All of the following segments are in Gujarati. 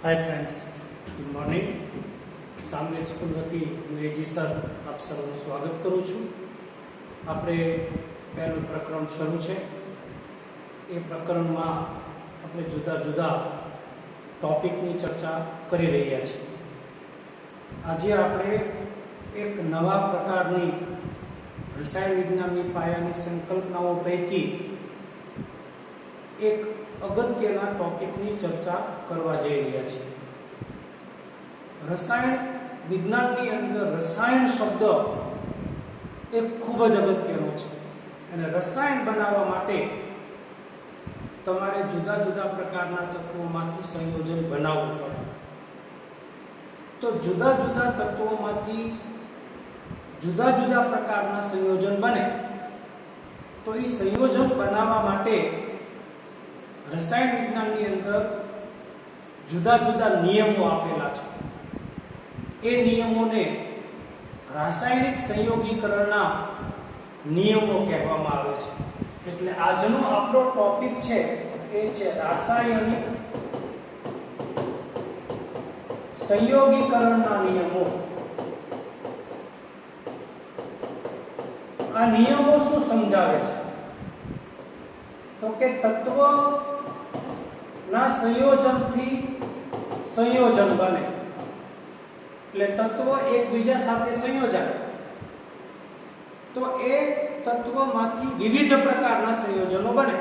Hi friends, good morning. सामने स्कूल वती एजी सर आप सर्वનું સ્વાગત કરું છું। આપણે પહેલું પ્રકરણ શરૂ છે। એ પ્રકરણમાં આપણે જુદા જુદા ટોપિકની ચર્ચા કરી રહ્યા છીએ। આજે આપણે એક નવા પ્રકારની રસાયણ વિજ્ઞાનની પાયાની સંકલ્પનાઓ પૈકી એક અગત્યના ટોપિકની ચર્ચા કરવા જઈ રહ્યા છીએ। રસાયણ વિજ્ઞાનની અંદર રસાયણ શબ્દ એ ખૂબ જ અગત્યનો છે અને રસાયણ બનાવવા માટે તમારે જુદા જુદા પ્રકારના તત્વોમાંથી સંયોજન બનાવવું પડે। તો જુદા જુદા તત્વોમાંથી જુદા જુદા પ્રકારના સંયોજન બને તો એ સંયોજન બનાવવા માટે રસાયણ વિજ્ઞાનની અંદર જુદા જુદા નિયમો આપેલા છે। એ નિયમોને રાસાયણિક સંયોગીકરણના નિયમો કહેવામાં આવે છે। એટલે આજનો આપણો ટોપિક છે એ છે રાસાયણિક સંયોગીકરણના નિયમો। આ નિયમો શું સમજાવે છે? તો કે તત્વ ના સંયોજનથી સંયોજન બને, એટલે તત્વ એકબીજા સાથે સંયોજાય તો એ તત્વમાંથી વિવિધ પ્રકારના સંયોજનો બને।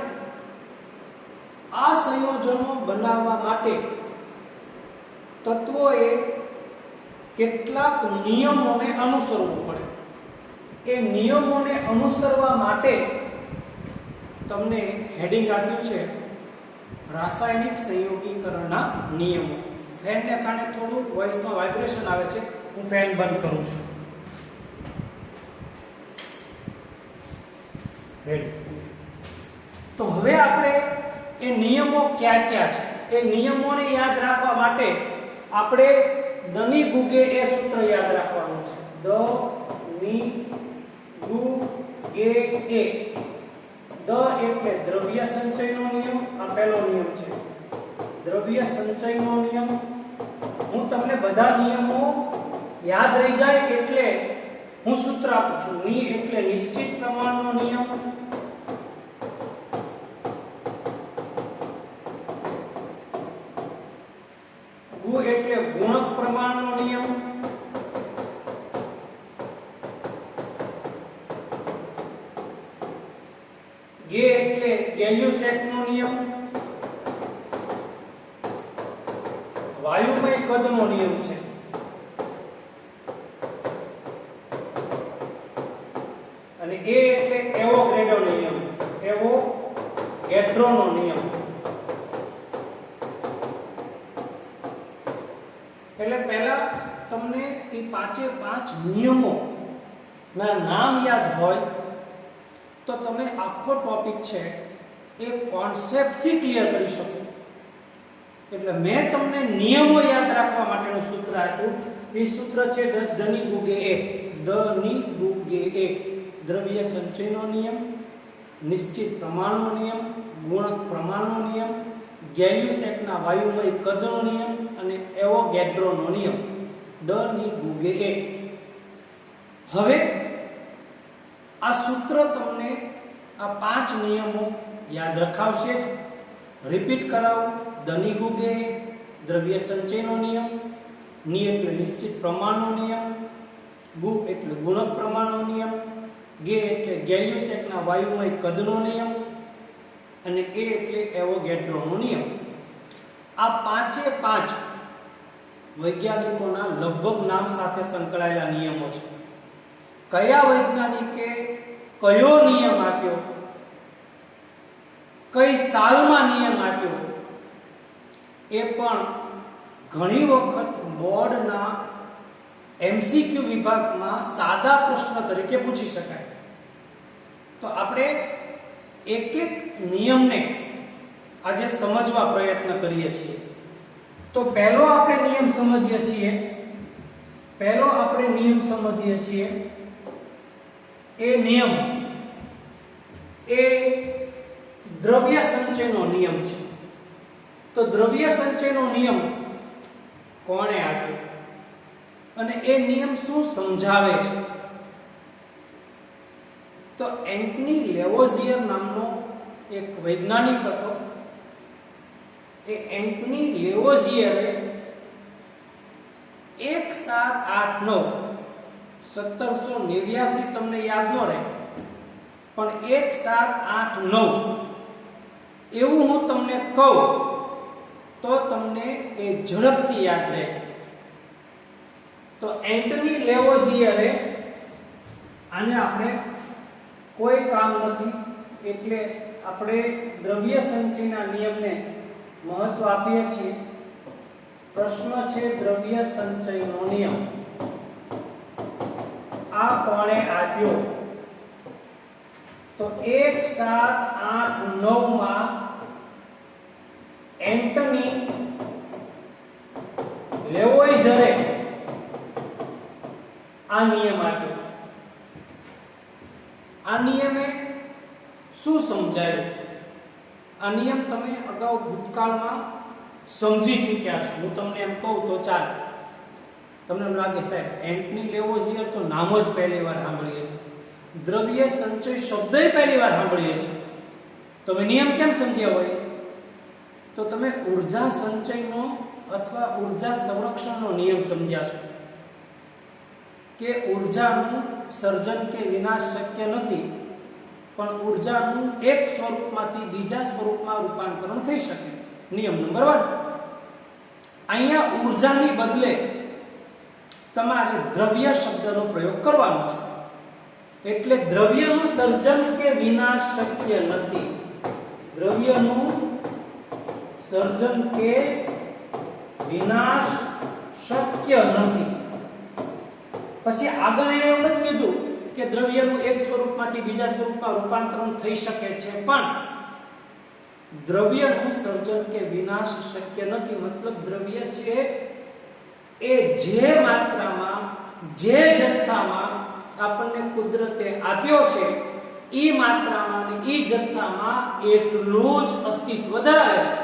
આ સંયોજનો બનાવવા માટે તત્વોએ કેટલાક નિયમોને અનુસરવું પડે। એ નિયમોને અનુસરવા માટે તમને હેડિંગ આપ્યું છે રાસાયણિક સંયોગીકરણના નિયમો। ફેનને કારણે થોડું વોઇસમાં વાઇબ્રેશન આવે છે, હું ફેન બંધ કરું છું। રેડી। તો હવે આપણે એ નિયમો કયા કયા છે એ નિયમોને યાદ રાખવા માટે આપણે દની ગુગે એ સૂત્ર યાદ રાખવાનું છે। દ ની ગુ ગે એ। દ એટલે દ્રવ્ય સંચયનો નિયમ, આ પહેલો નિયમ છે દ્રવ્ય સંચયનો નિયમ। હું તમને બધા નિયમો યાદ રહી જાય એટલે હું સૂત્ર આપું છું। ની એટલે નિશ્ચિત પ્રમાણનો નિયમ, ગુ એટલે ગુણક પ્રમાણનો નિયમ, ગે એટલે ગેલ્યુસેકનો નિયમ, વાયુમય કદનો નિયમ છે, અને એ એટલે એવોગેડ્રો નિયમ, એવોગેડ્રોનો નિયમ। એટલે પહેલા તમને એ પાંચે પાંચ નિયમો ના નામ યાદ હોય તો તમે આખો ટોપિક છે એ કોન્સેપ્ટ થી ક્લિયર કરી શકો। એટલે મેં તમને નિયમો યાદ રાખવા માટેનું સૂત્ર આપ્યું। એ સૂત્ર છે દની ગુગે એ। દની ગુગે એ દ્રવ્ય સંચયનો નિયમ, નિશ્ચિત પ્રમાણનો નિયમ, ગુણક પ્રમાણનો નિયમ, ગેલ્યુસેકના વાયુમય કદનો નિયમ અને એવોગેડ્રોનો નિયમ। દની ગુગે એ। હવે આ સૂત્ર તમને આ પાંચ નિયમો યાદ રખાવશે જ। રિપીટ કરાવું। દની ગુગે દ્રવ્ય સંચયનો નિયમ, ની એટલે નિશ્ચિત પ્રમાણનો નિયમ, ગુ એટલે ગુણક પ્રમાણનો નિયમ, ગે એટલે ગેલ્યુસેકના વાયુમય કદનો નિયમ અને એ એટલે એવોગેડ્રોનો નિયમ। આ પાંચે પાંચ વૈજ્ઞાનિકોના લગભગ નામ સાથે સંકળાયેલા નિયમો છે। કયા વૈજ્ઞાનિકે કયો નિયમ આપ્યો, કઈ સાલમાં નિયમ આપ્યો, એ પણ ઘણી વખત બોર્ડના એમસીક્યુ વિભાગમાં સાદા પ્રશ્ન તરીકે પૂછી શકાય। તો આપણે એક એક નિયમને આજે સમજવા પ્રયત્ન કરીએ છીએ। તો પહેલો આપણે નિયમ સમજીએ છીએ એ નિયમ એ દ્રવ્ય સંચયનો નિયમ છે। તો દ્રવ્ય સંચયનો નિયમ કોણે આપ્યો અને એ નિયમ શું સમજાવે છે? તો એન્ટની લેવોઝિયર નામનો એક વૈજ્ઞાનિક હતો. એ એન્ટની લેવોઝિયરે 1789 તમને યાદ ન રહે, પણ 1789 એવું હું તમને કહું તો તમને એ ઝડપથી યાદ રહે. તો એન્ટની લેવોઝિયરે, આને આપણે કોઈ કામ નથી એટલે આપણે દ્રવ્ય સંચયના નિયમને મહત્વ આપીએ છીએ. પ્રશ્ન છે દ્રવ્ય સંચયનો નિયમ આ કોણે આપ્યો? તો 1789 માં એન્ટની લેવોઇઝરે આ નિયમ આપ્યો. આ નિયમે શું સમજાયું? આ નિયમ તમે અગાઉ ભૂતકાળમાં સમજી ચૂક્યા છો. હું તમને એમ કહું તો ચાલે. તમને એમ લાગે સાહેબ એન્ટની લેવોઝિયર તો નામ જ પહેલી વાર સાંભળીએ છીએ, દ્રવ્ય સંચય શબ્દ પહેલી વાર સાંભળીએ છીએ, તમે નિયમ કેમ સમજ્યા હોય? તો તમે ઊર્જા સંચયનો અથવા ઊર્જા સંરક્ષણનો નિયમ સમજ્યા છો કે ઊર્જાનું સર્જન કે વિનાશ શક્ય નથી, પણ ઊર્જાનું એક સ્વરૂપમાંથી બીજા સ્વરૂપમાં રૂપાંતરણ થઈ શકે. નિયમ નંબર 1. અહીંયા ઊર્જાની બદલે તમારે દ્રવ્ય શબ્દનો પ્રયોગ કરવાનો છે. એટલે દ્રવ્યનું સર્જન કે વિનાશ શક્ય નથી. દ્રવ્યનું સર્જન કે વિનાશ શક્ય નથી. પછી આગળ એને એવું નથી કીધું કે દ્રવ્યનું એક સ્વરૂપમાંથી બીજા સ્વરૂપમાં રૂપાંતરણ થઈ શકે છે, પણ દ્રવ્યનું સર્જન કે વિનાશ શક્ય નથી. મતલબ દ્રવ્ય છે એ જે માત્રામાં જે જથ્થામાં આપણને કુદરતે આપ્યો છે એ માત્રામાં અને એ જથ્થામાં એટલું જ અસ્તિત્વ ધરાવે છે.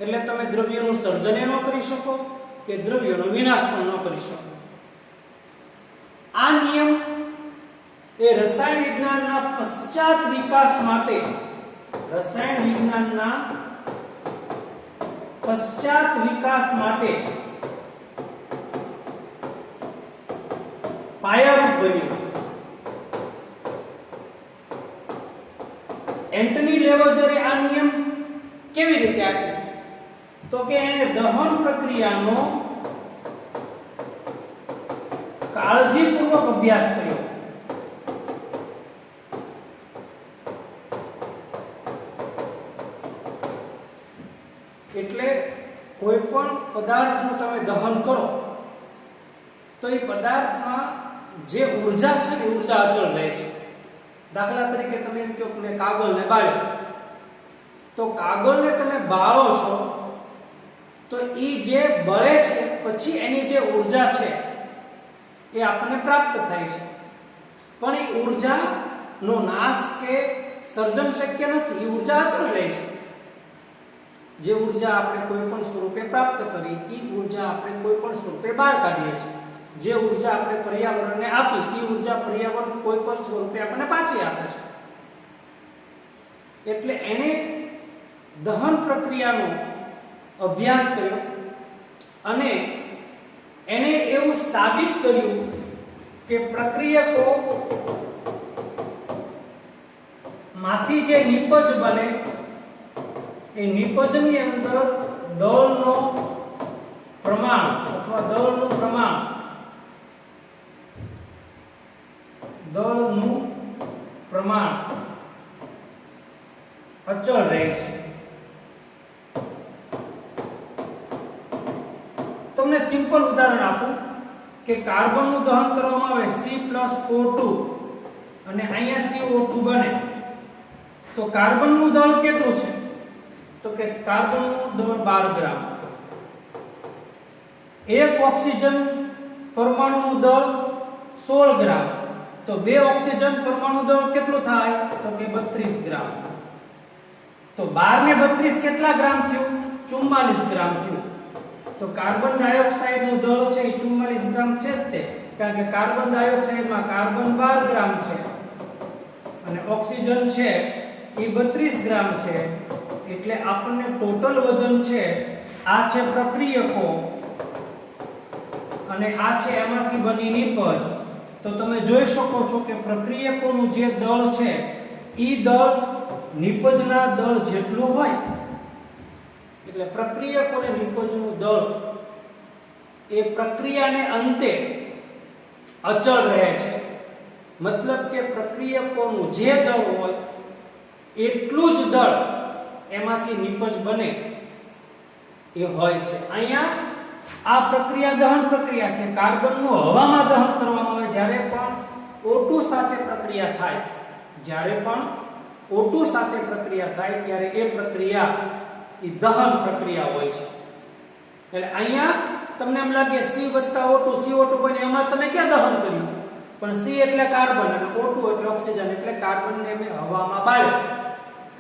એટલે તમે દ્રવ્યનું સર્જન ન કરી શકો કે દ્રવ્યનો વિનાશ પણ ન કરી શકો. આ નિયમ એ રસાયણ વિજ્ઞાનના પશ્ચાત વિકાસ માટે, રસાયણ વિજ્ઞાનના પશ્ચાત વિકાસ માટે પાયારૂપ બન્યું. એન્ટની લેવોઝરે આ નિયમ કેવી રીતે આપ્યો? તો કે એને દહન પ્રક્રિયાનો કાળજીપૂર્વક અભ્યાસ કર્યો. એટલે કોઈ પણ પદાર્થનું તમે દહન કરો તો એ પદાર્થમાં જે ઊર્જા છે એ ઊર્જા અચળ રહે છે. દાખલા તરીકે તમે એમ કહો કે મેં કાગળને બાળ્યો, તો કાગળને તમે બાળો છો તો એ જે બળે છે પછી એની જે ઊર્જા છે એ આપણને પ્રાપ્ત થાય છે, પણ એ ઊર્જાનો નાશ કે સર્જન શક્ય નથી. એ ઊર્જા અચળ રહે છે. જે ઊર્જા આપણે કોઈ પણ સ્વરૂપે પ્રાપ્ત કરી એ ઊર્જા આપણે કોઈ પણ સ્વરૂપે બહાર કાઢીએ છીએ. જે ઊર્જા આપણે પર્યાવરણને આપી એ ઊર્જા પર્યાવરણ કોઈ પણ સ્વરૂપે આપણને પાછી આપે છે. એટલે એને દહન પ્રક્રિયાનો અભ્યાસ કર્યો અને એને એવું સાબિત કર્યું કે પ્રક્રિયકો માંથી જે નિપજ બને એ નિપજની અંદર દળનો પ્રમાણ અથવા દળનું પ્રમાણ અચળ રહે છે. તમને સિમ્પલ ઉદાહરણ આપું કે કાર્બનનું દહન કરવામાં આવે C+O2 અને અહીંયા CO2 બને તો કાર્બનનું દળ કેટલું છે? તો કે કાર્બનનું દળ 12 ગ્રામ. એક ઓક્સિજન પરમાણુનું દળ 16 ગ્રામ. તો બે ઓક્સિજન પરમાણુ દળ કેટલું થાય? તો કે 32 ગ્રામ. તો 12 ને 32 કેટલા ગ્રામ થયું? 44 ગ્રામ થયું. તો કાર્બન ડાયોક્સાઇડ નું દળ છે એ 44 ગ્રામ છે જ તે, કારણ કે કાર્બન ડાયોક્સાઇડમાં કાર્બન 12 ગ્રામ છે અને ઓક્સિજન છે એ 32 ગ્રામ છે, એટલે આપણને ટોટલ વજન છે આ છે પ્રક્રિયકો અને આ છે એમાંથી બની નિપજ. તો તમે જોઈ શકો છો કે પ્રક્રિયકોનું જે દળ છે ઈ દળ નિપજના દળ જેટલું હોય, એટલે પ્રક્રિયકો અને નિપજનું દળ એ પ્રક્રિયાને અંતે અચળ રહે છે. મતલબ કે પ્રક્રિયકોનું જે દળ હોય એટલું જ દળ એમાંથી નિપજ બને એ હોય છે. અહીંયા આ પ્રક્રિયા દહન પ્રક્રિયા છે. કાર્બનનું હવામાં દહન કરવામાં આવે જ્યારે પણ O2 સાથે પ્રક્રિયા થાય, જ્યારે પણ O2 સાથે પ્રક્રિયા થાય ત્યારે એ પ્રક્રિયા એ દહન પ્રક્રિયા હોય છે. એટલે અહીંયા તમને એમ લાગે C + O2 CO2 બને, એમાં તમે ક્યાં દહન કર્યું? પણ C એટલે કાર્બન અને O2 એટલે ઓક્સિજન, એટલે કાર્બનને મેં હવામાં બાળ્યો.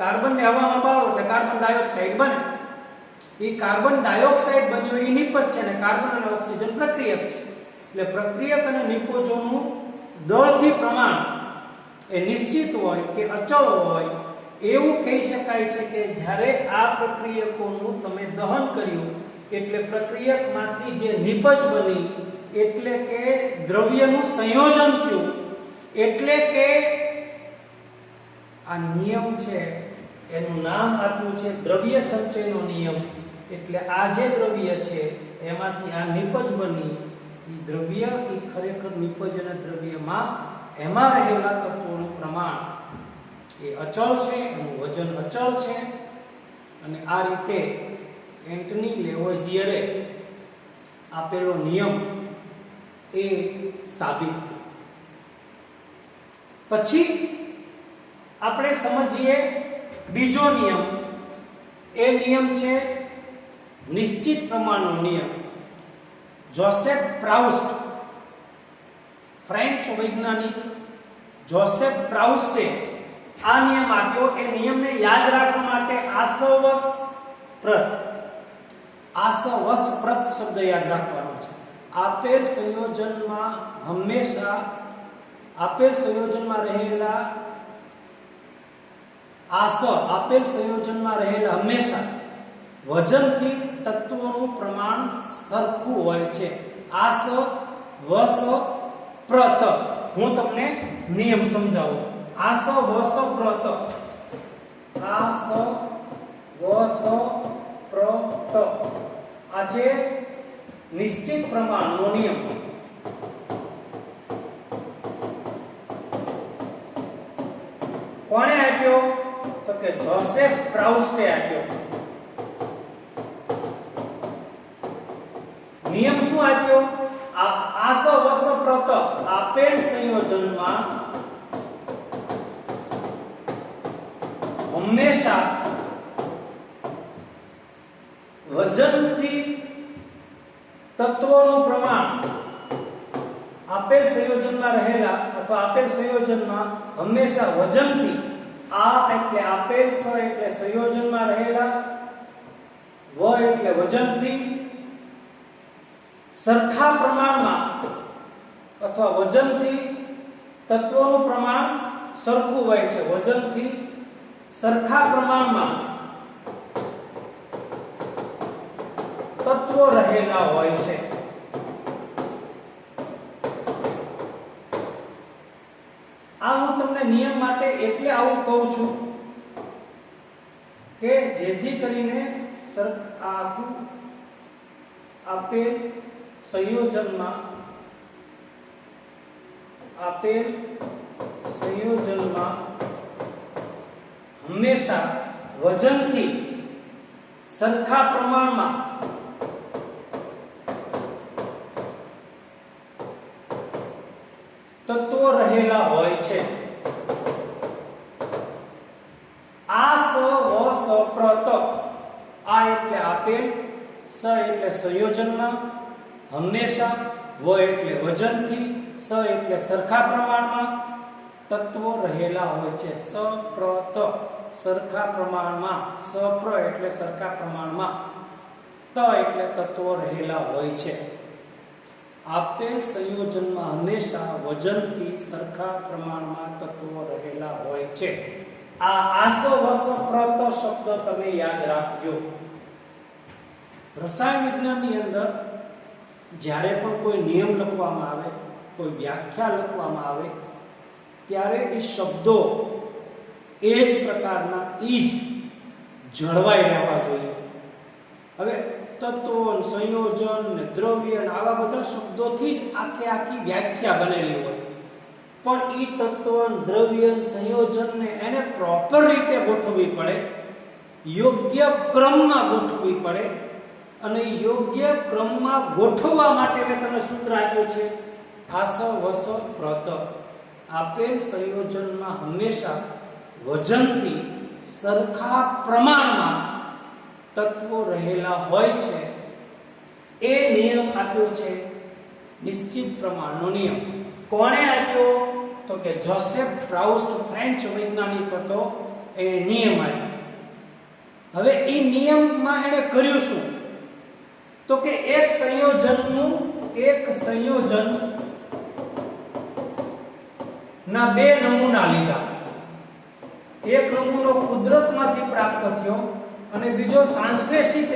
કાર્બનને હવામાં બાળો એટલે કાર્બન ડાયોક્સાઇડ બને. એ કાર્બન ડાયોક્સાઇડ બન્યો એ નિપજ છે અને કાર્બન અને ઓક્સિજન પ્રક્રિયક છે. એટલે પ્રક્રિયક અને નિપજોનું દળથી પ્રમાણ એ નિશ્ચિત હોય કે અચળ હોય એવું કહી શકાય છે કે જ્યારે આ પ્રક્રિયકોનું તમે દહન કર્યું એટલે પ્રક્રિયકમાંથી જે નિપજ બની, એટલે કે દ્રવ્યનું સંયોજન થયું, એટલે કે આ નિયમ છે એનું નામ આપ્યું છે દ્રવ્ય સંચયનો નિયમ. એટલે આ જે દ્રવ્ય છે એમાંથી આ નિપજ બની, એ દ્રવ્ય એ ખરેખર નિપજ અને દ્રવ્યમાં એમાં રહેલા તત્વોનું પ્રમાણ એ અચળ છે, એનું વજન અચળ છે. અને આ રીતે એન્ટની લેવોઝિયરે આપેલો નિયમ એ સાબિત થયો. પછી આપણે સમજીએ બીજો નિયમ. એ નિયમ છે નિશ્ચિત પ્રમાણનો નિયમ. જોસેફ પ્રાઉસ્ટ, ફ્રેન્ચ વૈજ્ઞાનિક જોસેફ પ્રાઉસ્ટે આ નિયમ આપ્યો. એ નિયમને યાદ રાખવા માટે આસવસપ્રત શબ્દ યાદ રાખવાનો છે. આપેલ સંયોજનમાં રહેલા આપેલ સંયોજનમાં રહેલા હંમેશા વજનથી તત્વોનું પ્રમાણ સરખું હોય છે. આસવસપ્રત. હું તમને નિયમ સમજાવું. આસવસપ્રત. આ છે નિશ્ચિત પ્રમાણનો નિયમ. કોણે આપ્યો? તો કે જોસેફ પ્રાઉસ્ટે આપ્યો. નિયમ શું આપ્યો? આસવસપ્રત. આપેલ સંયોજનમાં હંમેશા વજનથી તત્વોનું પ્રમાણ આપેલ સંયોજનમાં રહેલા અથવા આપેલ સંયોજનમાં હંમેશા વજનથી, આ એટલે આપેલ, સ એટલે સંયોજનમાં રહેલા, વ એટલે વજનથી સરખા પ્રમાણમાં અથવા વજનથી તત્વોનું પ્રમાણ સરખું હોય છે. વજનથી સરખા પ્રમાણમાં તત્વો રહેલા હોય છે. આ હું તમને નિયમ માટે એટલે આવું કહું છું કે જેથી કરીને આખું આપેલ સંયોજનમાં હંમેશા વજનથી સરખા પ્રમાણમાં તત્વો રહેલા હોય છે. આસવસપ્રત. આ એટલે આપેલ, સ એટલે સંયોજનમાં હંમેશા, વ એટલે વજનથી, સ એટલે સરખા પ્રમાણમાં તત્વો રહેલા હોય છે. સપ્રત સરખા પ્રમાણમાં, સપ્ર એટલે સરખા પ્રમાણમાં. ત એટલે તત્વો રહેલા હોય છે. આપેલ સંયોજનમાં હંમેશા વજનથી સરખા પ્રમાણમાં તત્વો રહેલા હોય છે. આ આસવસપ્રત શબ્દ તમે યાદ રાખજો. રસાયણ વિજ્ઞાનની અંદર જ્યારે પણ કોઈ નિયમ લખવામાં આવે, કોઈ વ્યાખ્યા લખવામાં આવે, ત્યારે એ શબ્દો એ જ પ્રકારના એ જ જળવાઈ રહેવા જોઈએ. હવે તત્વો, સંયોજન ને દ્રવ્ય આવા બધા શબ્દોથી જ આખી વ્યાખ્યા બનેલી હોય, પણ એ તત્વ, દ્રવ્ય, સંયોજનને એને પ્રોપર રીતે ગોઠવવી પડે, યોગ્ય ક્રમમાં ગોઠવવી પડે. અને યોગ્ય ક્રમમાં ગોઠવવા માટે મેં તમને સૂત્ર આપ્યું છે આસવસપ્રત. આપેલ સંયોજનમાં હંમેશા વજનથી સરખા પ્રમાણમાં તત્વો રહેલા હોય છે. એ નિયમ આપ્યો છે નિશ્ચિત પ્રમાણનો નિયમ. કોણે આપ્યો? તો કે જોસેફ પ્રાઉસ્ટ, ફ્રેન્ચ વૈજ્ઞાનિક હતો, એ નિયમ આપ્યો. હવે એ નિયમમાં એને કર્યું શું? તો કે એક સંયોજન ના બે નમૂના લીધા. એક નમૂનો કુદરતમાંથી પ્રાપ્ત થયો અને બીજો સાંશ્લેષિક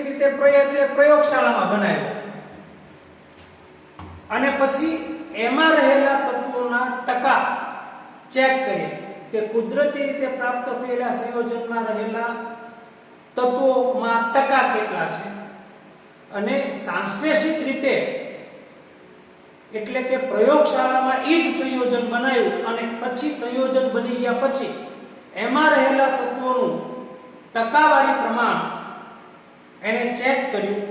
રીતે પ્રયોગશાળામાં બનાવ્યો. અને પછી એમાં રહેલા તત્વોના ટકા ચેક કરી કે કુદરતી રીતે પ્રાપ્ત થયેલા સંયોજનમાં રહેલા તત્વોમાં ટકા કેટલા છે, અને સાંશ્લેષિક રીતે એટલે કે પ્રયોગશાળામાં એ જ સંયોજન બનાવ્યું અને પછી સંયોજન બની ગયા પછી એમાં રહેલા તત્વોનું ટકાવારી પ્રમાણ એને ચેક કર્યું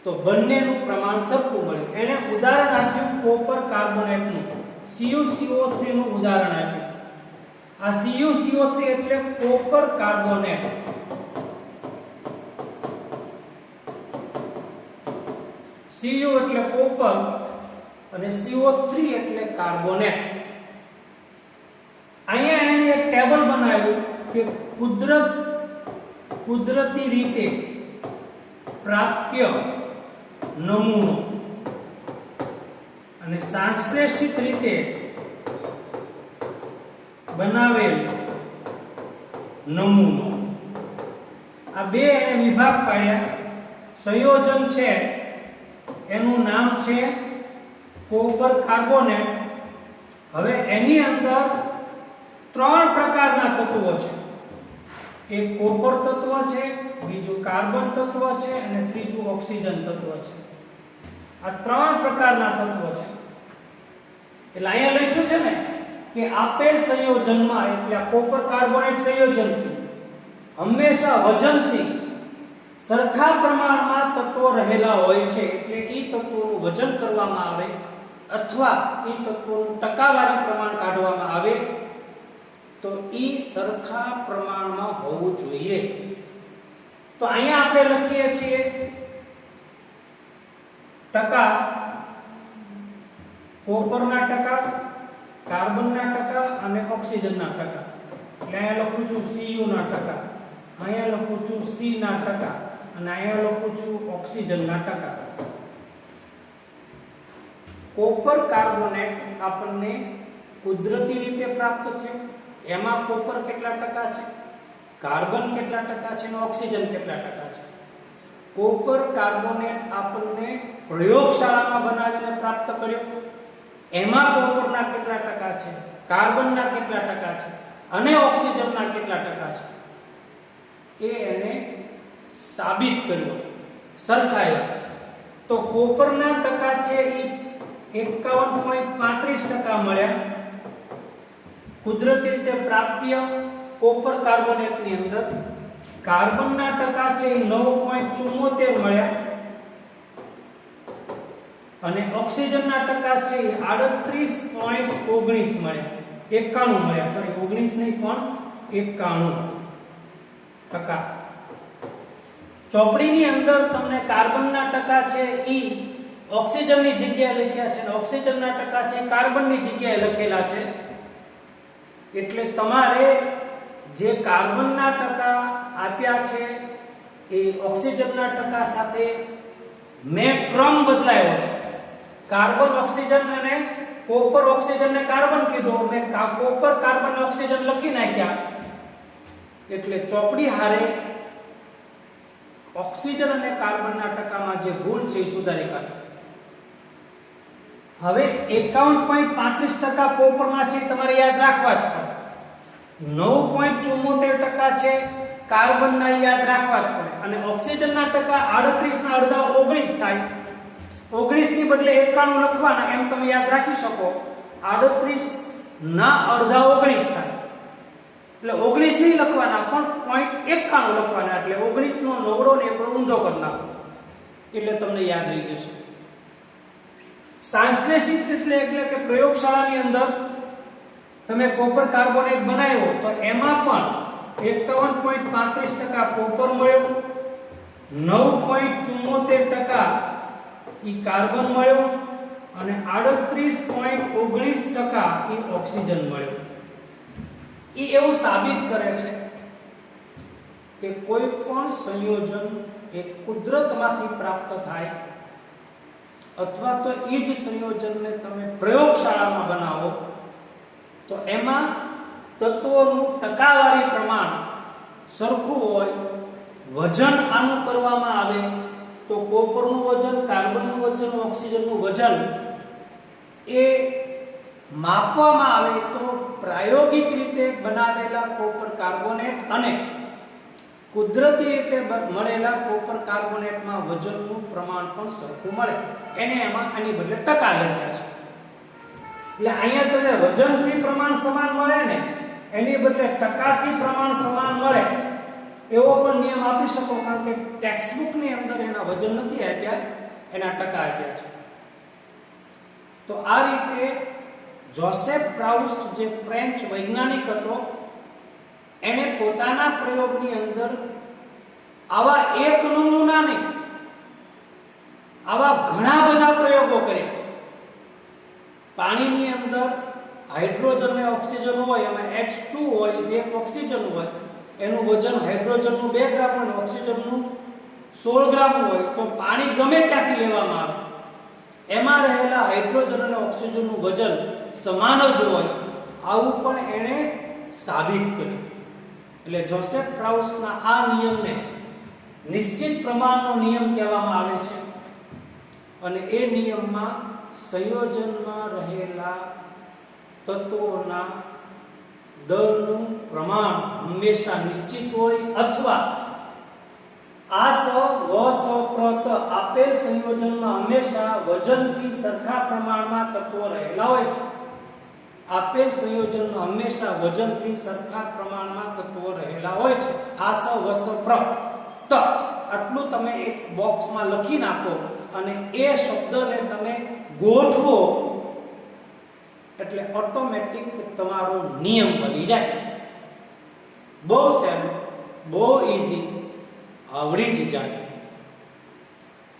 તો બંનેનું પ્રમાણ સરખું મળ્યું. એને ઉદાહરણ આપ્યું કોપર કાર્બોનેટનું, CuCO3 નું ઉદાહરણ આપ્યું. આ CuCO3 એટલે કોપર કાર્બોનેટ. Cu એટલે કોપર અને CO3 એટલે કાર્બોનેટ. અહીંયા એને એક ટેબલ બનાવ્યું કે કુદરતી રીતે પ્રાપ્ય નમૂનો અને સાંશ્લેષિત રીતે બનાવેલ નમૂનો, આ બે એને વિભાગ પાડ્યા. સંયોજન છે એનું નામ છે કોપર કાર્બોનેટ. હવે એની અંદર ત્રણ પ્રકારના તત્વો છે. એક કોપર તત્વ છે, બીજું કાર્બન તત્વ છે અને ત્રીજું ઓક્સિજન તત્વ છે. આ ત્રણ પ્રકારના તત્વો છે. એટલે અહીંયા લખ્યું છે ને કે આપેલ સંયોજનમાં એટલે આ કોપર કાર્બોનેટ સંયોજનથી હંમેશા વજનથી સરખા પ્રમાણમાં તત્વો રહેલા હોય છે. એટલે એ તત્વોનું વજન કરવામાં આવે અથવા એ તત્વોનું ટકાવારી પ્રમાણ કાઢવામાં આવે તો એ સરખા પ્રમાણમાં હોવું જોઈએ. તો અહીંયા આપણે લખીએ છીએ ટકા, કોપરના ટકા, કાર્બનના ટકા અને ઓક્સિજનના ટકા. એટલે અહીંયા લખું છું Cu ના ટકા, અહીંયા લખું છું C ના ટકા અને અહીંયા લખું છું ઓક્સિજનના ટકા. કોપર કાર્બોનેટ આપણને કુદરતી રીતે પ્રાપ્ત થયો. એમાં કોપર કેટલા ટકા છે, કાર્બન કેટલા ટકા છે અને ઓક્સિજન કેટલા ટકા છે. કોપર કાર્બોનેટ આપણને પ્રયોગશાળામાં બનાવીને પ્રાપ્ત કર્યો. એમાં કોપરના કેટલા ટકા છે, કાર્બનના કેટલા ટકા છે અને ઓક્સિજનના કેટલા ટકા છે એ એને સાબિત કર્યું, સરખાવ્યું. તો કોપરના ટકા છે એ 51.35% મળ્યા. કુદરતી રીતે પ્રાપ્ય કોપર કાર્બોનેટની અંદર. કાર્બનના ટકા છે એ 9.74 મળ્યા અને ઓક્સિજનના ટકા છે એ 38.19 મળ્યા. 91 મળ્યા, સોરી 19 નહીં પણ 91%. ચોપડીની અંદર તમને કાર્બનના ટકા છે એ ઓક્સિજનની જગ્યાએ લખ્યા છે અને ઓક્સિજનના ટકા છે કાર્બનની જગ્યાએ લખેલા છે. એટલે તમારે જે કાર્બનના ટકા આપ્યા છે એ ઓક્સિજનના ટકા સાથે મેં ક્રમ બદલાયો છે. કાર્બન ઓક્સિજન અને કોપર ઓક્સિજન ને કાર્બન કીધું, મેં કોપર કાર્બન ઓક્સિજન લખી નાખ્યા, એટલે ચોપડી હારે ઓક્સિજન અને કાર્બનના ટકામાં જે ભૂલ છે એ સુધારી કાઢી. હવે 51.35% કોપરમાં છે, તમારે યાદ રાખવા જ પડે. 9.74% છે કાર્બનના, યાદ રાખવા જ પડે. અને ઓક્સિજનના ટકા 38 ના અડધા 19 થાય. 19 ની બદલે 91 લખવાના, એમ તમે યાદ રાખી શકો. 38 ના અડધા 19 થાય, એટલે 19 નહીં લખવાના પણ 0.91 લખવાના, એટલે 19 નો નવડો ને એકડો ઊંધો કરી નાખો, એટલે તમને યાદ રહી જશે. સાંશ્લેષિત એટલે કે પ્રયોગશાળાની અંદર તમે કોપર કાર્બોનેટ બનાવ્યો તો એમાં પણ 51.35% કોપર મળ્યો, 9.74% ઈ કાર્બન મળ્યો અને 38.19% ઈ ઓક્સિજન મળ્યો. ઈ એવું સાબિત કરે છે કે કોઈ પણ સંયોજન એ કુદરતમાંથી પ્રાપ્ત થાય અથવા તો ઈ જ સંયોજનને તમે પ્રયોગશાળામાં બનાવો તો એમાં તત્વોનું ટકાવારી પ્રમાણ સરખું હોય, વજન આનું કરવામાં આવે તો કોપરનું વજન, કાર્બનનું વજન, ઓક્સિજનનું વજન એ માપવામાં આવે તો પ્રાયોગિક રીતે બનાવેલા કોપર કાર્બોનેટ અને કુદરતી રીતે મળેલા કોપર કાર્બોનેટમાં વજનનું પ્રમાણ પણ સરખું મળે. એને એમાં આની બદલે ટકા લખ્યા છે. એટલે અહીંયા તમને વજનથી પ્રમાણ સમાન મળે ને, એની બદલે ટકાથી પ્રમાણ સમાન મળે એવો પણ નિયમ આપી શકો, કારણ કે ટેક્સ્ટબુક ની અંદર એના વજન નથી આપ્યા, એના ટકા આપ્યા છે. તો આ રીતે જોસેફ પ્રાઉસ્ટ જે ફ્રેન્ચ વૈજ્ઞાનિક હતો, એને પોતાના પ્રયોગની અંદર આવા એક નમૂના નહીં, આવા ઘણા બધા પ્રયોગો કર્યા. પાણીની અંદર હાઇડ્રોજન અને ઓક્સિજન હોય, એમાં H2 હોય, એક ઓક્સિજન હોય, એનું વજન હાઇડ્રોજનનું 2 ગ્રામ અને ઓક્સિજનનું 16 ગ્રામ હોય, તો પાણી ગમે ત્યાંથી લેવામાં આવે, એમાં રહેલા હાઇડ્રોજન અને ઓક્સિજનનું વજન સમાન જ હોય. આવું પણ એણે સાબિત કર્યું. એટલે જોસેફ પ્રાઉસ્ટના આ નિયમને નિશ્ચિત પ્રમાણનો નિયમ કહેવામાં આવે છે. અને એ નિયમમાં સંયોજનમાં રહેલા તત્વોના દળનું પ્રમાણ હંમેશા નિશ્ચિત હોય અથવા આ સ વ સ પ્ર ત આપેલ સંયોજનમાં હંમેશા વજનથી સરખા પ્રમાણમાં તત્વો રહેલા હોય છે. આપેલ સંયોજનમાં હંમેશા વજનથી સરખા પ્રમાણમાં તત્વો રહેલા હોય છે. આ સ વ સ પ્ર ત આટલું તમે એક બોક્સમાં લખી નાખો અને એ શબ્દને તમે ગોઠવો એટલે ઓટોમેટિક તમારો નિયમ બની જાય. બહુ સહેલું, બહુ ઈઝી, આવડી જ જાય.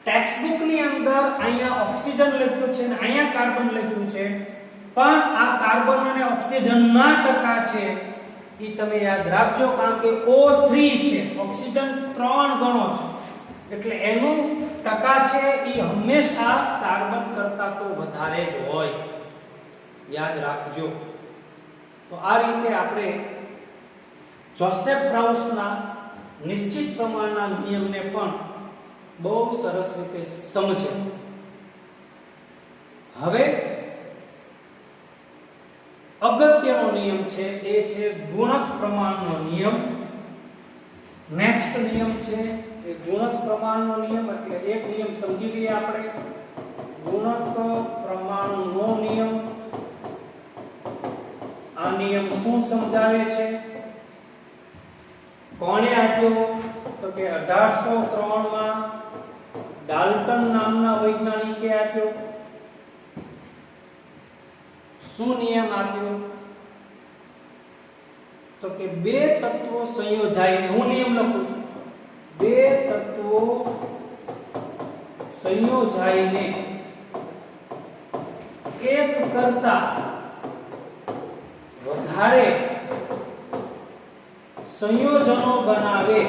ટેક્સ્ટબુક ની અંદર અહીંયા ઓક્સિજન લખ્યું છે અને અહીંયા કાર્બન લખ્યું છે, પણ આ કાર્બન અને ઓક્સિજનના ટકા છે એ તમે યાદ રાખજો, કારણ કે O3 છે, ઓક્સિજન 3 ગણો છે, એટલે એનું ટકા છે એ હંમેશા કાર્બન કરતા તો વધારે જ હોય, યાદ રાખજો. તો આ રીતે આપણે જોસેફ પ્રાઉસ્ટના નિશ્ચિત પ્રમાણના નિયમને પણ બહુ સરસ રીતે સમજ્યા. હવે અગત્યનો નિયમ છે એ છે ગુણક પ્રમાણનો નિયમ. નેક્સ્ટ નિયમ છે એ ગુણક પ્રમાણનો નિયમ. એટલે એક નિયમ સમજી લઈએ આપણે, ગુણક પ્રમાણનો નિયમ. આ નિયમ શું સમજાવે છે, કોણે આપ્યો? તો કે 1803 માં ડાલ્ટન નામના વૈજ્ઞાનિકે આપ્યો. શું નિયમ આપ્યો? તો કે બે તત્વો સંયોજાઈને, હું નિયમ લખું છું, બે તત્વો સંયોજાઈને એક કરતા વધારે સંયોજનો બનાવે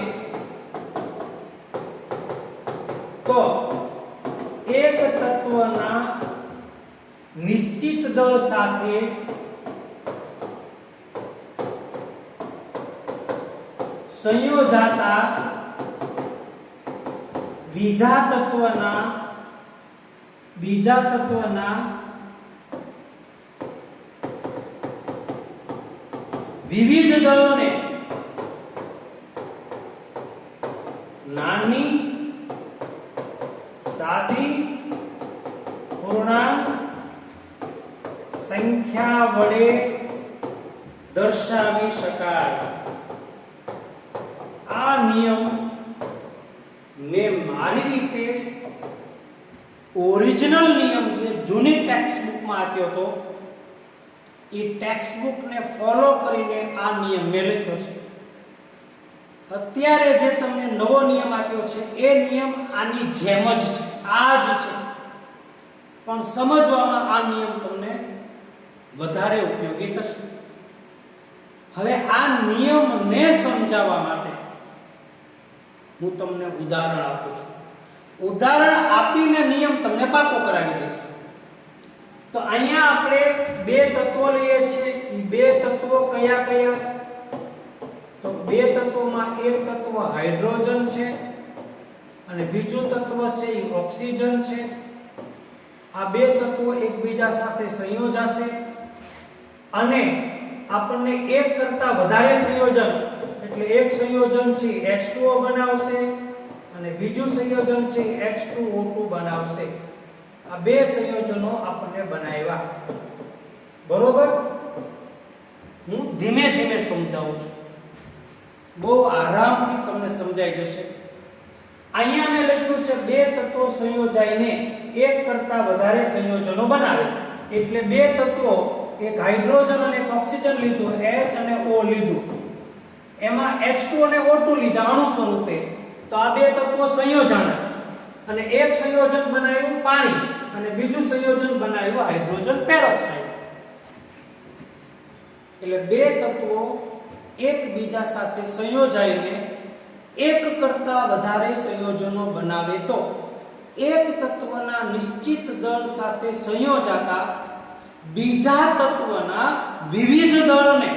તો એક તત્વના નિશ્ચિત દળ સાથે સંયોજાતા બીજા તત્વના વિવિધ દળોને નાની સાદી પૂર્ણાંક સંખ્યા વડે દર્શાવી શકાય. આ નિયમ મેં મારી રીતે ઓરિજિનલ નિયમ જે જૂની ટેક્સ્ટ બુકમાં આપ્યો હતો એ ટેક્સ્ટ બુકને ફોલો કરીને આ નિયમ મેં લખ્યો છે. અત્યારે જે તમને નવો નિયમ આપ્યો છે એ નિયમ આની જેમ જ છે, આ જ છે, પણ સમજવામાં આ નિયમ તમને વધારે ઉપયોગી થશે. હવે આ નિયમને સમજાવવા માટે હું તમને ઉદાહરણ આપું છું. ઉદાહરણ આપીને નિયમ તમને પાકો કરાવી દઈશ. તો અહીંયા આપણે બે તત્વો લઈએ છીએ. એ બે તત્વો કયા કયા? તો બે તત્વોમાં એક તત્વ હાઇડ્રોજન છે અને બીજું તત્વ છે એ ઓક્સિજન છે. આ બે તત્વો એકબીજા સાથે સંયોજાશે અને આપણને એક કરતા વધારે સંયોજન, એટલે એક સંયોજન છે H2O બનાવશે અને બીજું સંયોજન છે H2O2 બનાવશે. આ બે સંયોજનો આપણને બનાવ્યા. બરોબર? હું ધીમે ધીમે સમજાવું છું, બહુ આરામથી તમને સમજાઈ જશે. અહીંયા મેં લખ્યું છે બે તત્વો સંયોજાઈને એક કરતા વધારે સંયોજનો બનાવે. એટલે બે તત્વો, એક હાઇડ્રોજન અને એક ઓક્સિજન લીધું, H અને O લીધું, એમાં H2 અને O2 લીધા અણુ સ્વરૂપે. તો આ બે તત્વો સંયોજન અને એક સંયોજન બનાવ્યું પાણી અને બીજું સંયોજન બનાવ્યું હાઇડ્રોજન પેરોક્સાઇડ. એટલે બે તત્વો એકબીજા સાથે સંયોજાઈને એક કરતા વધારે સંયોજનો બનાવે તો એક તત્વના નિશ્ચિત દળ સાથે સંયોજાતા બીજા તત્વના વિવિધ દળને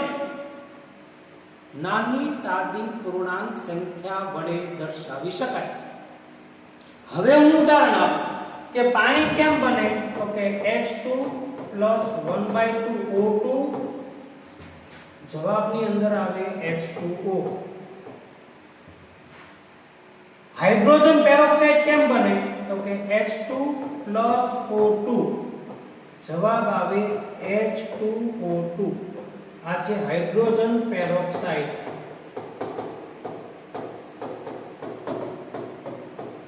નાની સાદી પૂર્ણાંક સંખ્યા વડે દર્શાવી શકાય. હવે હું ઉદાહરણ આપું કે પાણી કેમ બને? તો કે H2 1/2 O2, જવાબની અંદર આવે H2O. હાઇડ્રોજન પેરોક્સાઇડ કેમ બને? તો કે H2 O2, જવાબ આવે H2O2. આ છે હાઇડ્રોજન પેરોક્સાઇડ.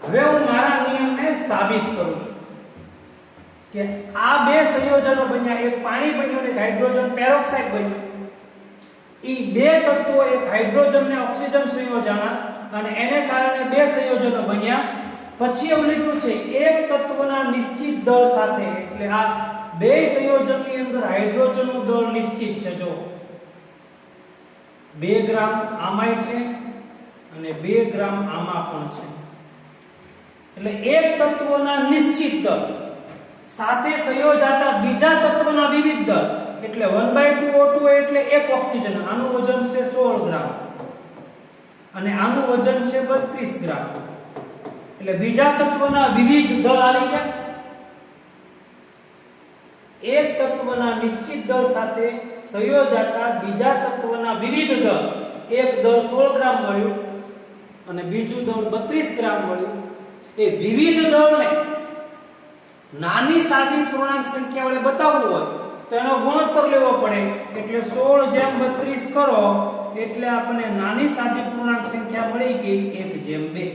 હવે હું મારા નિયમને સાબિત કરું છું કે આ બે સંયોજનો બન્યા, એક પાણી બન્યું અને હાઇડ્રોજન પેરોક્સાઇડ બન્યું. ઈ બે તત્વો, એક હાઇડ્રોજન ને ઓક્સિજન સંયોજના અને એને કારણે બે સંયોજનો બન્યા. પછી એવું લખ્યું છે એક તત્વના નિશ્ચિત દળ સાથે, એટલે આ બે સંયોજનની અંદર હાઇડ્રોજનનું દળ નિશ્ચિત છે. જો 2 ગ્રામ આમાંય છે અને 2 ગ્રામ આમાં પણ છે. એટલે એક તત્વના નિશ્ચિત દળ સાથે સંયોજાતા બીજા તત્વના વિવિધ દળ, એટલે 1/2 O2 એટલે એક ઓક્સિજન, આનું વજન છે 16 ગ્રામ અને આનું વજન છે 32 ગ્રામ. એટલે બીજા તત્વના વિવિધ દળ આવી ગયા. એક તત્વના નિશ્ચિત દળ સાથે સંયોજાતા બીજા તત્વના વિવિધ દળ, એક દળ 16 ગ્રામ મળ્યું અને બીજું દળ 32 ગ્રામ મળ્યું. એ વિવિધ દળને નાની સાદી પૂર્ણાંક સંખ્યા વડે બતાવવું હોય તો એનો ગુણોત્તર લેવો પડે. એટલે 16/32 કરો એટલે આપણને નાની સાદી પૂર્ણાંક સંખ્યા મળી ગઈ 1/2.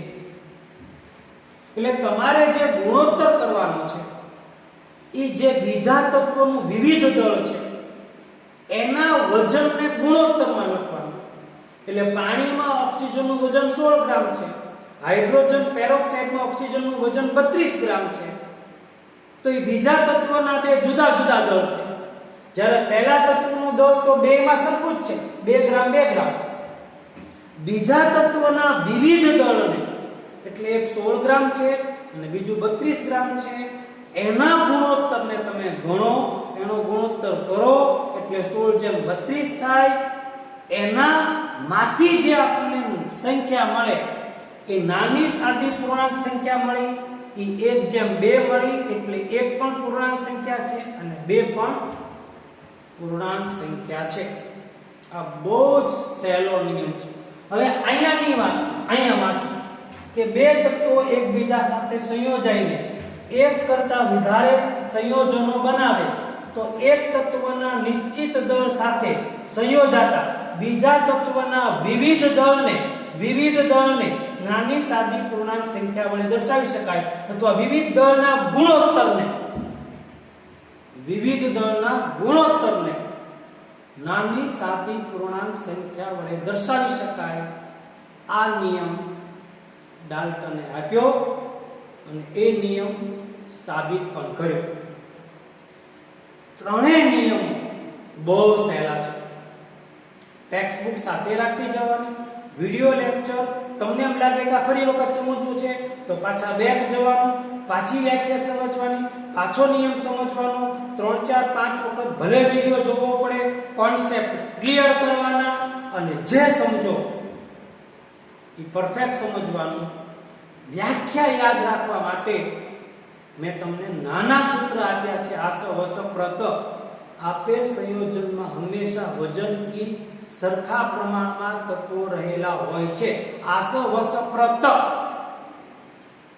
એટલે તમારે જે ગુણોત્તર કરવાનો છે એ જે બીજા તત્વનું વિવિધ દળ છે એના વજનને ગુણોત્તરમાં લખવાનું. એટલે પાણીમાં ઓક્સિજનનું વજન 16 ગ્રામ છે, હાઇડ્રોજન પેરોક્સાઇડમાં ઓક્સિજનનું વજન 32 ગ્રામ છે. તો એ બીજા તત્વના બે જુદા જુદા દળ છે. જ્યારે પહેલા તત્વનું દળ તો બેયમાં સરખું જ છે, 2 ગ્રામ 2 ગ્રામ. બીજા તત્વના વિવિધ દળને, એટલે એક 16 ગ્રામ છે અને બીજું 32 ગ્રામ છે, એના ગુણોત્તરને તમે ગણો, એનો ગુણોત્તર કરો એટલે 16:32 થાય. એના માંથી જે આપણને સંખ્યા મળે એ નાની સાદી પૂર્ણાંક સંખ્યા મળી, એ 1:2 મળી, એટલે 1 પણ પૂર્ણાંક સંખ્યા છે અને 2 પણ પૂર્ણાંક સંખ્યા છે. આ બહુ જ સહેલો નિયમ છે. હવે અહીંયાની વાત અહીંયા વાંચો કે બે તત્વો એકબીજા સાથે સંયોજાઈને એક કરતા વધારે સંયોજનો બનાવે તો એક તત્વના નિશ્ચિત દળ સાથે સંયોજાતા બીજા તત્વના વિવિધ દળને નાની સાદી પૂર્ણાંક સંખ્યા વડે દર્શાવી શકાય, અથવા વિવિધ દળના ગુણોત્તરને નાની સાદી પૂર્ણાંક સંખ્યા વડે દર્શાવી શકાય. આ નિયમ ડાલ્ટને આપ્યો અને એ નિયમ સાબિત પણ કર્યો. ત્રણેય નિયમો બહુ સહેલા છે. ટેક્સ્ટ બુક સાથે રાખી જવાની, વિડિયો લેક્ચર તમને એમ લાગે કે ફરી વખત સમજવું છે તો પાછા બેક જવાનું, પાછી વ્યાખ્યા સમજવાની, પાછો નિયમ સમજવાનો, 3, 4, 5 વખત ભલે વિડિયો જોવો પડે, કોન્સેપ્ટ ક્લિયર કરવાના અને જે સમજો એ પરફેક્ટ સમજવાનું. વ્યાખ્યા યાદ રાખવા માટે મેં તમને નાના સૂત્ર આપ્યા છે. આસ વસ પ્રત. આપેલ સંયોજનમાં હંમેશા વજનથી સરખા પ્રમાણમાં તત્વો રહેલા હોય છે. આસ વસ પ્રત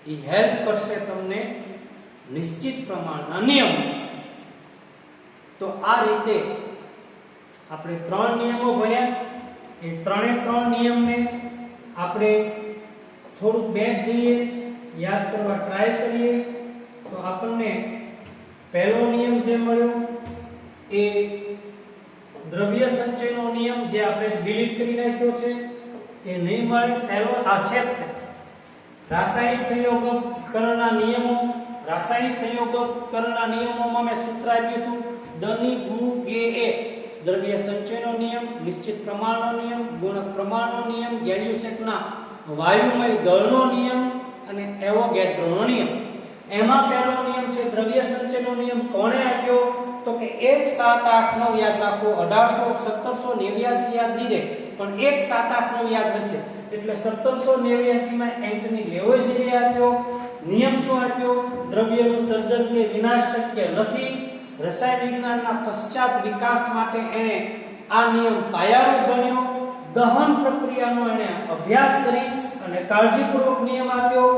એ હેલ્પ કરશે તમને નિશ્ચિત પ્રમાણના નિયમ. તો આ રીતે આપણે 3 નિયમો ભણ્યા. એ ત્રણે 3 નિયમને આપણે થોડુંક બેક જઈએ, યાદ કરવા ટ્રાય કરીએ તો આપણને પહેલો નિયમ જે મળ્યો એ દ્રવ્ય સંચયનો નિયમ, જે આપણે ડિલીટ કરી નાખ્યો છે એ નહીં મળે. સહેલો આ છે રાસાયણિક સંયોગકરણના નિયમોમાં મેં સૂત્ર આપ્યું હતું દની ગુ ગે એ. દ્રવ્ય સંચયનો નિયમ, નિશ્ચિત પ્રમાણનો નિયમ, ગુણક પ્રમાણનો નિયમ, ગેલ્યુસેકના વાયુમય દળનો નિયમ અને એવોગેડ્રોનો નિયમ. એમાં પહેલો નિયમ છે દ્રવ્ય સંચયનો નિયમ. કોણે આપ્યો તો કે 1, 7, 8, 9 યાદ રાખો. 1789 યાદ નહીં રહે પણ 1, 7, 8, 9 યાદ રહેશે. એટલે 1789 માં એન્ટની લેવોઇઝીએ આપ્યો. નિયમ શું આપ્યો? દ્રવ્યનું સર્જન કે વિનાશ શક્ય નથી. રસાયણ વિજ્ઞાનના પશ્ચાત વિકાસ માટે એને આ નિયમ પાયારૂપ બન્યો. દહન પ્રક્રિયાનો એને અભ્યાસ કરી અને કાળજીપૂર્વક નિયમ આપ્યો.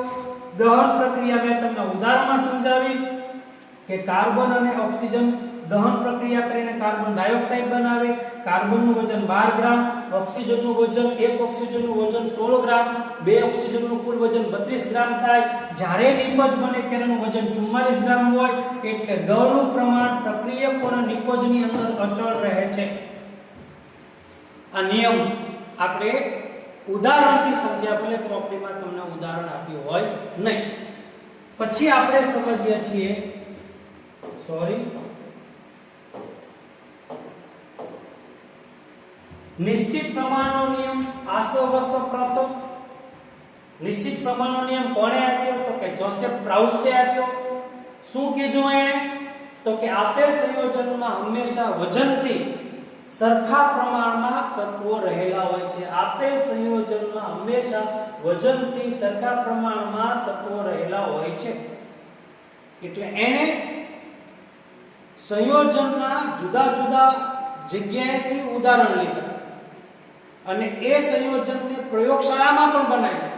દહન પ્રક્રિયા મેં તમને ઉદાહરણમાં સમજાવી કે કાર્બન અને ઓક્સિજન દહન પ્રક્રિયા કરીને કાર્બન ડાયોક્સાઇડ બનાવે. કાર્બનનું વજન 12 ગ્રામ, ઓક્સિજનનું વજન 1 ઓક્સિજનનું વજન 16 ગ્રામ, 2 ઓક્સિજનનું કુલ વજન 32 ગ્રામ થાય. જ્યારે નિપજ બને તેનું વજન 44 ગ્રામ હોય એટલે દળનું પ્રમાણ પ્રક્રિયકોના નિપજની અંદર અચળ રહે છે. આ નિયમ આપણે ઉદાહરણથી સમજ્યા, ભલે ચોપડીમાં તમને ઉદાહરણ આપ્યું હોય નહીં. પછી આપણે સમજીએ છીએ નિશ્ચિત પ્રમાણનો નિયમ. આસવસ પ્રત. નિશ્ચિત પ્રમાણનો નિયમ કોણે આપ્યો તો કે જોસેફ પ્રાઉસ્ટે આપ્યો. શું કીધું એણે તો કે આપેલ સંયોજનમાં હંમેશા વજનથી સરખા પ્રમાણમાં તત્વો રહેલા હોય છે. આપેલ સંયોજનમાં હંમેશા વજનથી સરખા પ્રમાણમાં તત્વો રહેલા હોય છે. એટલે એણે સંયોજનના જુદા જુદા જગ્યાએથી ઉદાહરણ લીધા અને એ સંયોજનને પ્રયોગશાળામાં પણ બનાવ્યું.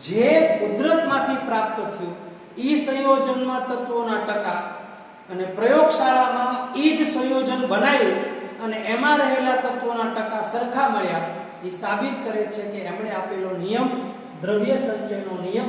જે કુદરતમાંથી પ્રાપ્ત થયું ઈ સંયોજનમાં તત્વોના ટકા અને પ્રયોગશાળામાં ઈ જ સંયોજન બનાવ્યું અને એમાં રહેલા તત્વોના ટકા સરખા મળ્યા. એ સાબિત કરે છે કે એમણે આપેલો નિયમ દ્રવ્ય સંચયનો નિયમ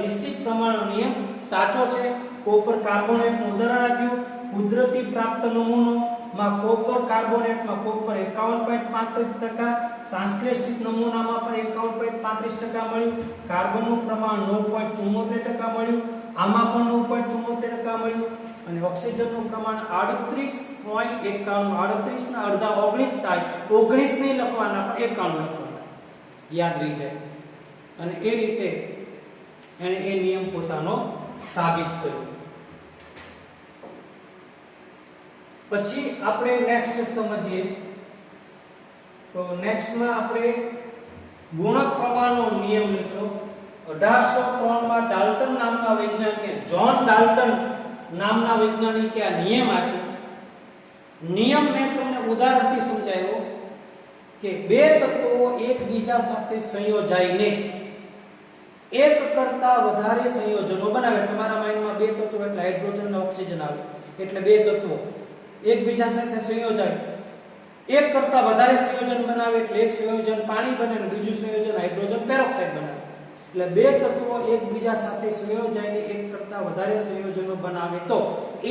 નિશ્ચિત પ્રમાણનો નિયમ સાચો છે. કોપર કાર્બોનેટનું ઉદાહરણ આપ્યું. કુદરતી પ્રાપ્ત નમૂનામાં કોપર કાર્બોનેટમાં કોપર 51.35%, સંશ્લેષિત નમૂનામાં પણ 51.35% મળ્યું. કાર્બનનું પ્રમાણ 9.74% મળ્યું. આમાં પણ 9.74% મળ્યું અને ઓક્સિજનનું પ્રમાણ 38.91, 38 ના અડધા 19 થાય, 19 નહીં લખવાના પણ 91 લખવાના, યાદ રહી જાય. અને એ રીતે એને એ નિયમ પોતાનો સાબિત કર્યો. પછી આપણે નેક્સ્ટ સમજીએ તો નેક્સ્ટમાં આપણે ગુણક પ્રમાણનો નિયમ લખ્યો. 1803 માં ડાલ્ટન નામના વૈજ્ઞાનિકે, જ્હોન ડાલ્ટન નામના વૈજ્ઞાનિકે આ નિયમ આપ્યો. નિયમ મેં તમને ઉદાહરણથી સમજાવ્યો કે બે તત્વો એકબીજા સાથે સંયોજાઈને એક કરતા વધારે સંયોજનો બનાવે. તમારા માઇન્ડમાં બે તત્વો એટલે હાઇડ્રોજન અને ઓક્સિજન આવે, એટલે બે તત્વો એકબીજા સાથે સંયોજાય, એક કરતા વધારે સંયોજન બનાવે એટલે એક સંયોજન પાણી બને અને બીજું સંયોજન હાઇડ્રોજન પેરોક્સાઇડ બનાવે. એટલે બે તત્વો એકબીજા સાથે સંયોજાઈને એક કરતા વધારે સંયોજનો બનાવે તો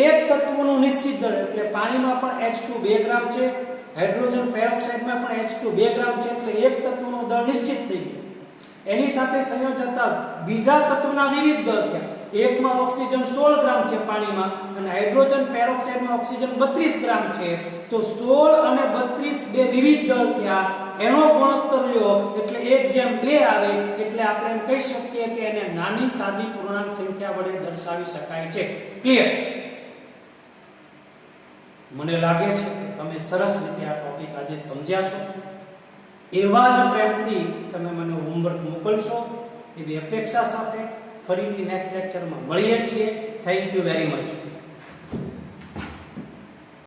એક તત્વનું નિશ્ચિત દળ, એટલે પાણીમાં પણ H2 2 ગ્રામ છે, હાઇડ્રોજન પેરોક્સાઇડમાં પણ H2 2 ગ્રામ છે, એટલે એક તત્વનો દળ નિશ્ચિત થઈ ગયો. એની સાથે સંયોજતા બીજા તત્વના વિવિધ દળ થયા. એકમાં ઓક્સિજન 16 ગ્રામ છે પાણીમાં અને હાઇડ્રોજન પેરોક્સાઇડમાં ઓક્સિજન 32 ગ્રામ છે, તો 16 અને 32 બે વિવિધ દળ થયા. એનો ગુણોત્તર લ્યો એટલે 1:2 આવે, એટલે આપણે એમ કહી શકીએ કે એને નાની સાદી પૂર્ણાંક સંખ્યા વડે દર્શાવી શકાય છે. ક્લિયર? મને લાગે છે કે તમે સરસ રીતે આ ટોપિક આજે સમજ્યા છો. એવા જ પ્રેમથી તમે મને હોમવર્ક મોકલશો એવી અપેક્ષા સાથે ફરીથી નેક્સ્ટ લેક્ચરમાં મળીએ છીએ. Thank you very much.